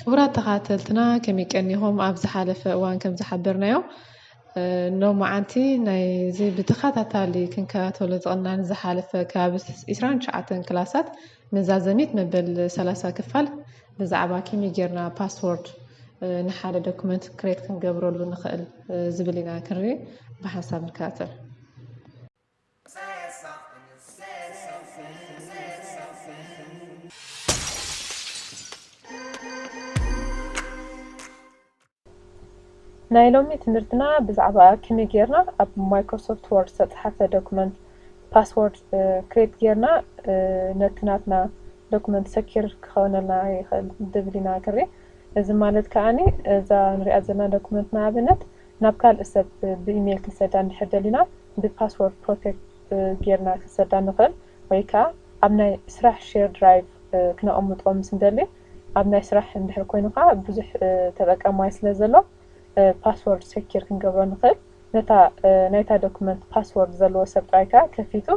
ክቡራት ተኸታተልትና ከመይ ቀኒሆም ኣብ ዝሓለፈ እዋን ከም ዝሓበርናዮ ሎማዓንቲ ናይዚ ብተኸታታሊ ክንከታተሎ ዝቐናኒ ዝሓለፈ ከባቢ 29 ክላሳት መዛዘሚት መበል 30 ክፋል ብዛዕባ ከመይ ጌርና ፓስወርድ ንሓደ ዶክመንት ክሬት ክንገብረሉ ንኽእል ዝብል ኢና ክንርኢ ብሓንሳብ ንከታተል። ናይ ሎሚ ትምህርትና ብዛዕባ ከመይ ጌርና ኣብ ማይክሮሶፍት ወርድ ዝተፅሓፈ ዶክመንት ፓስወርድ ክሬት ጌርና ነቲ ናትና ዶክመንት ሰኪር ክኸውነልና ይኽእል ዝብል ኢና ክንርኢ። እዚ ማለት ከዓኒ እዛ ንሪኣ ዘለና ዶክመንት ንኣብነት ናብ ካልእ ሰብ ብኢሜይል ክንሰዳ እንድሕር ደሊና ብፓስወርድ ፕሮቴክት ጌርና ክንሰዳ ንኽእል፣ ወይ ከዓ ኣብ ናይ ስራሕ ሼር ድራይቭ ክነቕምጦ ምስ እንደሊ ኣብ ናይ ስራሕ እንድሕር ኮይኑ ከዓ ብዙሕ ተጠቃማይ ስለ ዘሎ ፓስወርድ ሰኪር ክንገብሮ ንኽእል። ነታ ናይታ ዶክመንት ፓስወርድ ዘለዎ ሰብ ጥራይ ከዓ ከፊቱ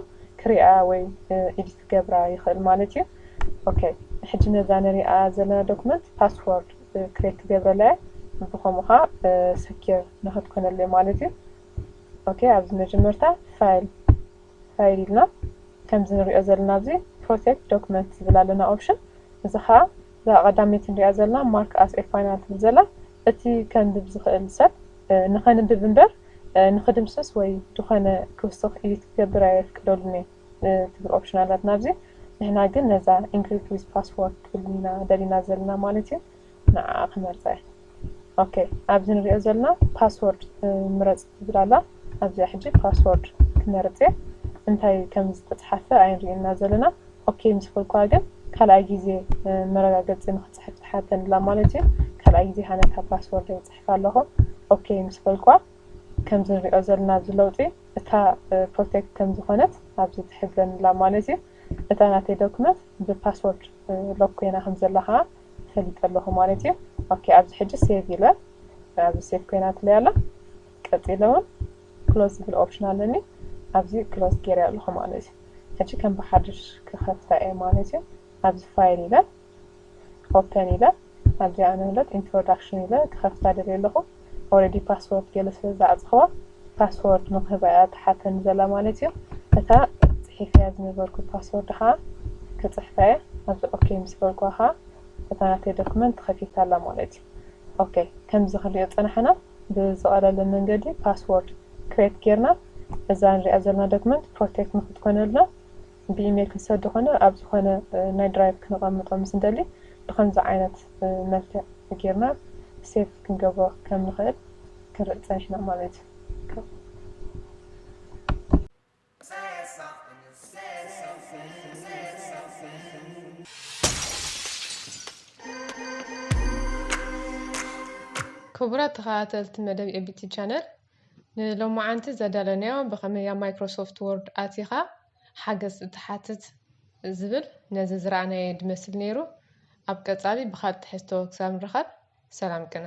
ክሪኣ ወይ ኤዲት ክገብራ ይኽእል ማለት እዩ። ኦኬ ሕጂ ነዛ ንሪኣ ዘለና ዶክመንት ፓስወርድ ክሬት ክገብረላ ብኸምኡ ከዓ ሰኪር ንኽትኮነሉ ማለት እዩ። ኦኬ ኣብዚ መጀመርታ ፋይል ኢልና ከምዚ ንሪኦ ዘለና ኣብዚ ፕሮቴክት ዶክመንት ዝብል ኣለና ኦፕሽን። እዚ ከዓ እዛ ቀዳሚት ንሪኣ ዘለና ማርክ ኣስ ኤ ፋይናል ትብል ዘላ እቲ ከንብብ ዝኽእል ሰብ ንኸንብብ እምበር ንኽድምስስ ወይ ዝኾነ ክውስኽ ኤዲት ክገብር ኣይፍቅደሉን ትብል ኦፕሽን ኣላትና ኣብዚ። ንሕና ግን ነዛ ኢንክሪፕት ዊዝ ፓስወርድ ክብልና ደሊና ዘለና ማለት እዩ። ንዓ ክመርፃ እየ። ኦኬ ኣብዚ ንሪኦ ዘለና ፓስወርድ ምረፅ ትብል ኣላ። ኣብዚ ሕጂ ፓስወርድ ክመርፅ እየ። እንታይ ከም ዝተፅሓፈ ኣይንሪእና ዘለና። ኦኬ ምስ በልኳ ግን ካልኣይ ግዜ መረጋገፂ ንክፅሕፍ ትሓተንላ ማለት እዩ። ካልኣይ ግዜ ሃነታ ፓስወርድ ይፅሕፍ ኣለኹ። ኦኬ ምስ በልኳ ከምዚ ንሪኦ ዘለና ኣብዚ ለውጢ እታ ፕሮቴክት ከም ዝኾነት ኣብዚ ትሕብረንላ ማለት እዩ። እታ ናተይ ዶክመንት ብፓስወርድ ሎክ ኮይና ከም ዘላ ከዓ ፈሊጥ ኣለኹ ማለት እዩ። ኦኬ ኣብዚ ሕጂ ሴቭ ኢለ ኣብዚ ሴቭ ኮይና ትለይ ኣላ። ቀፂለ እውን ክሎዝ ዝብል ኦፕሽን ኣለኒ። ኣብዚ ክሎዝ ገይረ ኣለኹ ማለት እዩ። ሕጂ ከም ብሓድሽ ክኸፍታ እየ ማለት እዩ። ኣብዚ ፋይል ኢለ ኦፕን ኢለ ኣብዚ ኣነለት ኢንትሮዳክሽን ኢለ ክኸፍታ ደልየ ኣለኹ። ኦልሬዲ ፓስወርድ ገለ ስለ ዝኣፅኸዋ ፓስወርድ ንክህባ እያ ትሓተን ዘላ ማለት እዩ። እታ ፅሒፈ እያ ዝነበርኩ ፓስወርድ ከዓ ክፅሕፋ እየ። ኣብዚ ኦኬ ምስ በልኳ ከዓ እታ ናተይ ዶክመንት ከፊታ ኣላ ማለት እዩ። ኦኬ ከምዚ ክንሪኦ ፀናሕና ብዝቐለለ መንገዲ ፓስወርድ ክሬት ጌርና እዛ ንሪኣ ዘለና ዶክመንት ፕሮቴክት ንክትኮነልና ብኢሜይል ክንሰዶ ኾነ ኣብ ዝኾነ ናይ ድራይቭ ክነቐምጦ ምስ እንደሊ ብከምዚ ዓይነት መልክዕ ጌርና ሴቭ ክንገብሮ ከም ንኽእል ክንርኢ ፀኒሕና ማለት እዩ። ክቡራት ተኸታተልቲ መደብ ኤቢቲ ቻነል ንሎማዓንቲ ዘዳለናዮ ብኸመይ ኣብ ማይክሮሶፍት ወርድ ኣቲኻ ሓገዝ እትሓትት ዝብል ነዚ ዝረኣናዮ ድመስል ነይሩ። ኣብ ቀፃሊ ብካልእ ትሕዝቶ ክሳብ ንራኸብ ሰላም ቅነ።